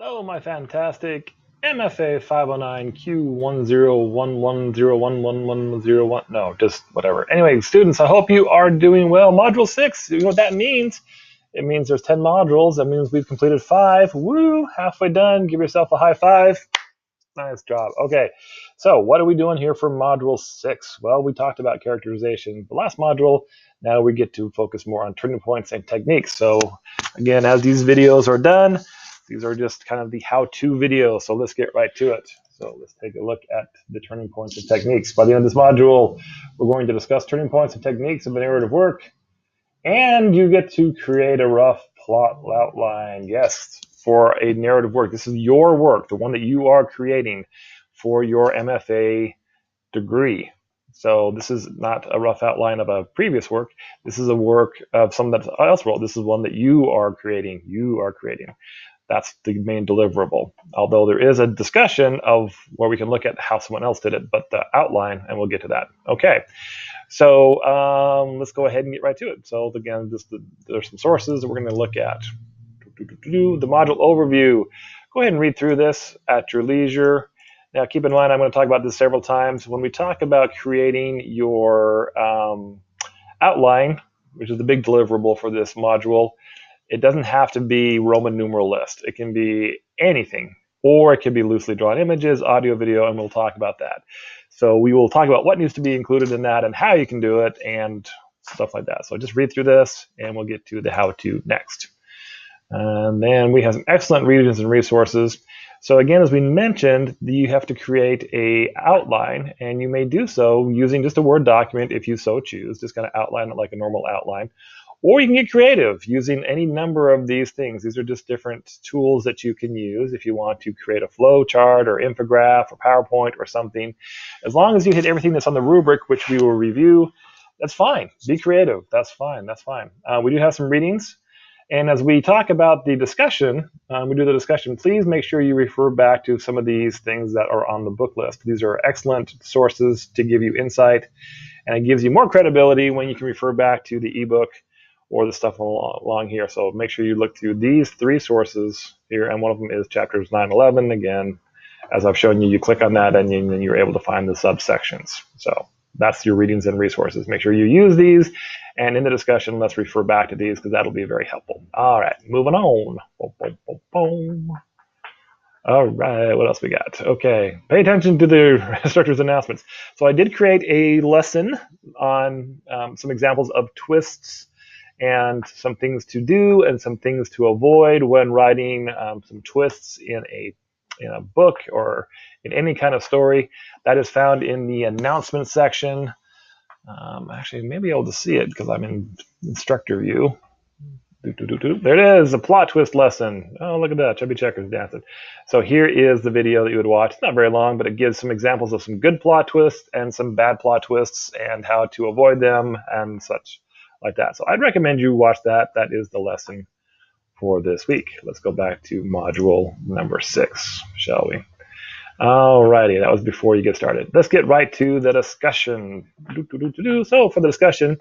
Hello, my fantastic MFA 509 Q1011011101. No, just whatever. Anyway, students, I hope you are doing well. Module 6, you know what that means? It means there's 10 modules. That means we've completed 5. Woo, halfway done. Give yourself a high five. Nice job. Okay, so what are we doing here for Module 6? Well, we talked about characterization the last module. Now we get to focus more on turning points and techniques. So again, as these videos are done, these are just kind of the how-to videos. So let's get right to it. So let's take a look at the turning points and techniques. By the end of this module, we're going to discuss turning points and techniques of a narrative work. And you get to create a rough plot outline. Yes, for a narrative work. This is your work, the one that you are creating for your MFA degree. So this is not a rough outline of a previous work. This is a work of someone that else wrote. This is one that you are creating. That's the main deliverable. Although there is a discussion of where we can look at how someone else did it, but the outline, and we'll get to that. Okay. So let's go ahead and get right to it. So again, there's some sources that we're going to look at. The module overview. Go ahead and read through this at your leisure. Now keep in mind, I'm going to talk about this several times. When we talk about creating your outline, which is the big deliverable for this module, it doesn't have to be Roman numeral list. It can be anything, or it can be loosely drawn images, audio, video, and we'll talk about that. So we will talk about what needs to be included in that and how you can do it and stuff like that. So just read through this and we'll get to the how-to next. And then we have some excellent readings and resources. So again, as we mentioned, you have to create a outline, and you may do so using just a Word document if you so choose, just kind of outline it like a normal outline. Or you can get creative using any number of these things. These are just different tools that you can use if you want to create a flow chart or infograph or PowerPoint or something. As long as you hit everything that's on the rubric, which we will review, that's fine. Be creative. That's fine. That's fine. We do have some readings. And as we talk about the discussion, please make sure you refer back to some of these things that are on the book list. These are excellent sources to give you insight, and it gives you more credibility when you can refer back to the ebook or the stuff along here. So make sure you look through these 3 sources here, and one of them is chapters 9-11. Again, as I've shown you, you click on that and then you're able to find the subsections. So that's your readings and resources. Make sure you use these, and in the discussion, let's refer back to these because that'll be very helpful. All right, moving on. Boom, boom, boom, boom. All right, what else we got? Okay, pay attention to the instructor's announcements. So I did create a lesson on some examples of twists and some things to do and some things to avoid when writing some twists in a book or in any kind of story. That is found in the announcement section. Actually, maybe able to see it because I'm in instructor view. There it is, a plot twist lesson. Oh, look at that, chubby checkers dancing. So here is the video that you would watch. It's not very long, but it gives some examples of some good plot twists and some bad plot twists and how to avoid them and such like that. So I'd recommend you watch that. That is the lesson for this week. Let's go back to module number 6, shall we? Alrighty, that was before you get started. Let's get right to the discussion. So for the discussion,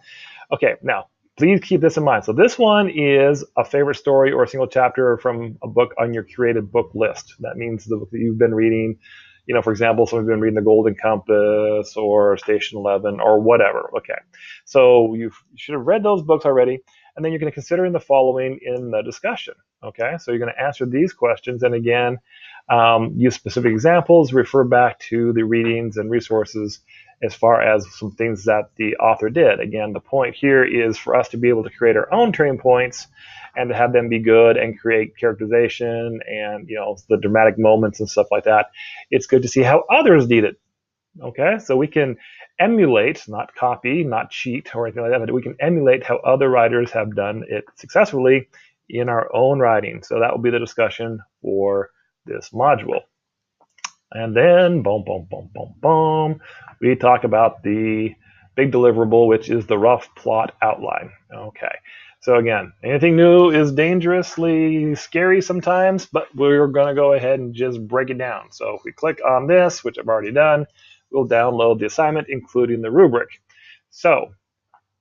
okay, now please keep this in mind. So this one is a favorite story or a single chapter from a book on your created book list. That means the book that you've been reading. You know, for example, some of you have been reading The Golden Compass or Station 11 or whatever. Okay, so you should have read those books already, and then you're going to consider the following in the discussion. Okay, so you're going to answer these questions, and again, use specific examples, refer back to the readings and resources as far as some things that the author did. Again, the point here is for us to be able to create our own turning points and to have them be good and create characterization and, you know, the dramatic moments and stuff like that. It's good to see how others did it. Okay, so we can emulate, not copy, not cheat or anything like that, but we can emulate how other writers have done it successfully in our own writing. So that will be the discussion for this module. And then, boom, boom, boom, boom, boom, we talk about the big deliverable, which is the rough plot outline. Okay, so again, anything new is dangerously scary sometimes, but we're going to go ahead and just break it down. So if we click on this, which I've already done, we'll download the assignment, including the rubric. So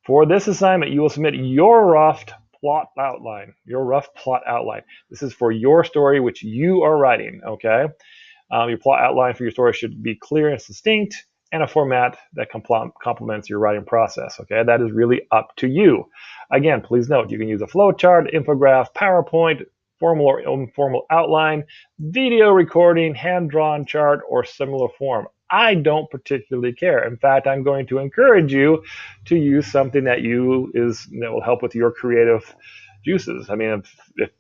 for this assignment, you will submit your rough plot outline, your rough plot outline. This is for your story, which you are writing, okay? Your plot outline for your story should be clear and succinct, and a format that complements your writing process, okay? That is really up to you. Again, please note, you can use a flowchart, infograph, PowerPoint, formal or informal outline, video recording, hand-drawn chart, or similar form. I don't particularly care. In fact, I'm going to encourage you to use something that will help with your creative juices. I mean,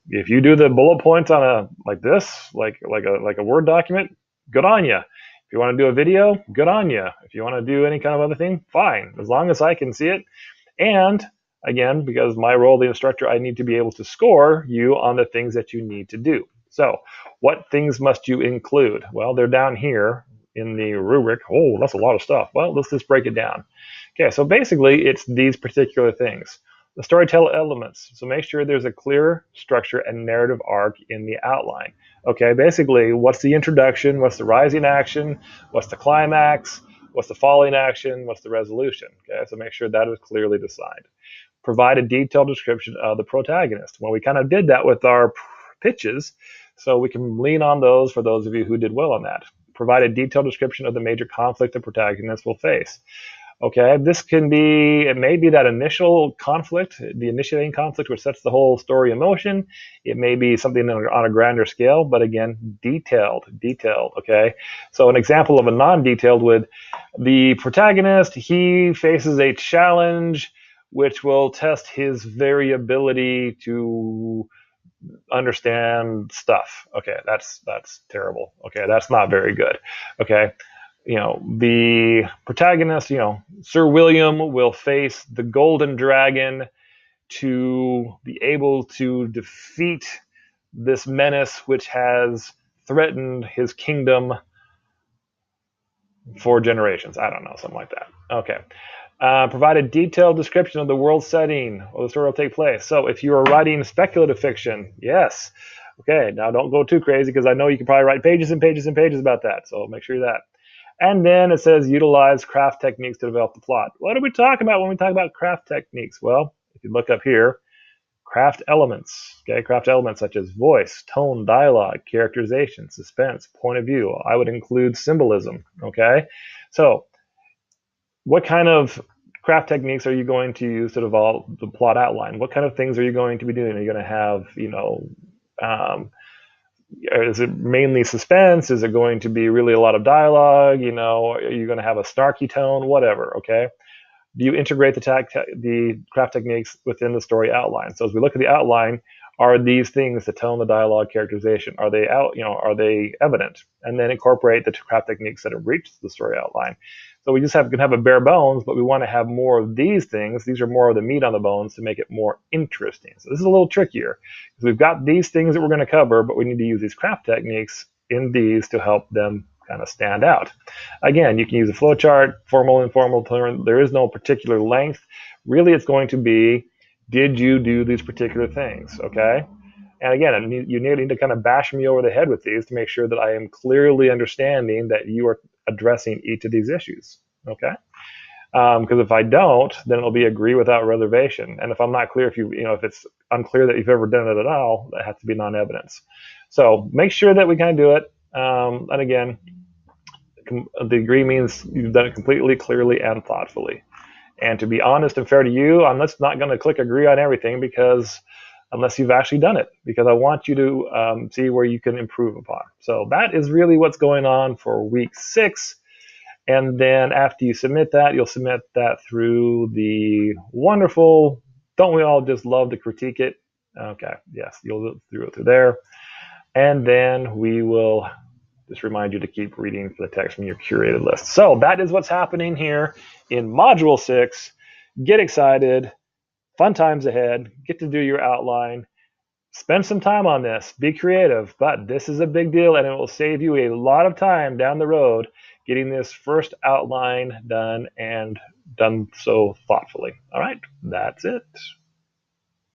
if you do the bullet points on a like this, like a Word document, good on you. If you want to do a video, good on you. If you want to do any kind of other thing, fine, as long as I can see it. And again, because my role, the instructor, I need to be able to score you on the things that you need to do. So what things must you include? Well, they're down here in the rubric. Oh, that's a lot of stuff. Well, let's just break it down. Okay, so basically it's these particular things. The storytelling elements. So make sure there's a clear structure and narrative arc in the outline. Okay, basically, what's the introduction? What's the rising action? What's the climax? What's the falling action? What's the resolution? Okay, so make sure that is clearly defined. Provide a detailed description of the protagonist. Well, we kind of did that with our pitches, so we can lean on those for those of you who did well on that. Provide a detailed description of the major conflict the protagonist will face. Okay, this can be, it may be that initial conflict, the initiating conflict, which sets the whole story in motion. It may be something on a grander scale, but again, detailed, okay? So an example of a non-detailed would, the protagonist, he faces a challenge which will test his variability to understand stuff. Okay, that's terrible. Okay, that's not very good. Okay. The protagonist, Sir William will face the golden dragon to be able to defeat this menace which has threatened his kingdom for generations. I don't know, something like that. Okay. Provide a detailed description of the world setting where the story will take place. So if you are writing speculative fiction, yes. Okay, now don't go too crazy because I know you can probably write pages and pages and pages about that. So make sure that. And then it says utilize craft techniques to develop the plot. What are we talking about when we talk about craft techniques? Well, if you look up here, craft elements. Okay, craft elements such as voice, tone, dialogue, characterization, suspense, point of view. I would include symbolism. Okay, so what kind of craft techniques are you going to use to develop the plot outline? What kind of things are you going to be doing? Are you going to have, is it mainly suspense? Is it going to be really a lot of dialogue? Are you going to have a snarky tone? Whatever, okay? Do you integrate the craft techniques within the story outline? So as we look at the outline, are these things, the tone, the dialogue, characterization, are they are they evident? And then incorporate the craft techniques that have reached the story outline. So we just can have a bare bones, but we want to have more of these things. These are more of the meat on the bones to make it more interesting. So this is a little trickier because we've got these things that we're going to cover, but we need to use these craft techniques in these to help them kind of stand out. Again, you can use a flowchart, formal, informal, there is no particular length. Really, it's going to be, did you do these particular things, okay? And again, you need to kind of bash me over the head with these to make sure that I am clearly understanding that you are addressing each of these issues, okay? Because if I don't, then it'll be agree without reservation. And if I'm not clear, if it's unclear that you've ever done it at all, that has to be non-evidence. So make sure that we kind of do it. And again, the agree means you've done it completely, clearly, and thoughtfully. And to be honest and fair to you, I'm just not going to click agree on everything unless you've actually done it, because I want you to see where you can improve upon. So that is really what's going on for week 6. And then after you submit that, you'll submit that through the wonderful, don't we all just love to critique it? Okay, yes, you'll do it through there. And then we will just remind you to keep reading the text from your curated list. So that is what's happening here in Module 6. Get excited. Fun times ahead. Get to do your outline. Spend some time on this. Be creative. But this is a big deal, and it will save you a lot of time down the road getting this first outline done, and done so thoughtfully. All right, that's it.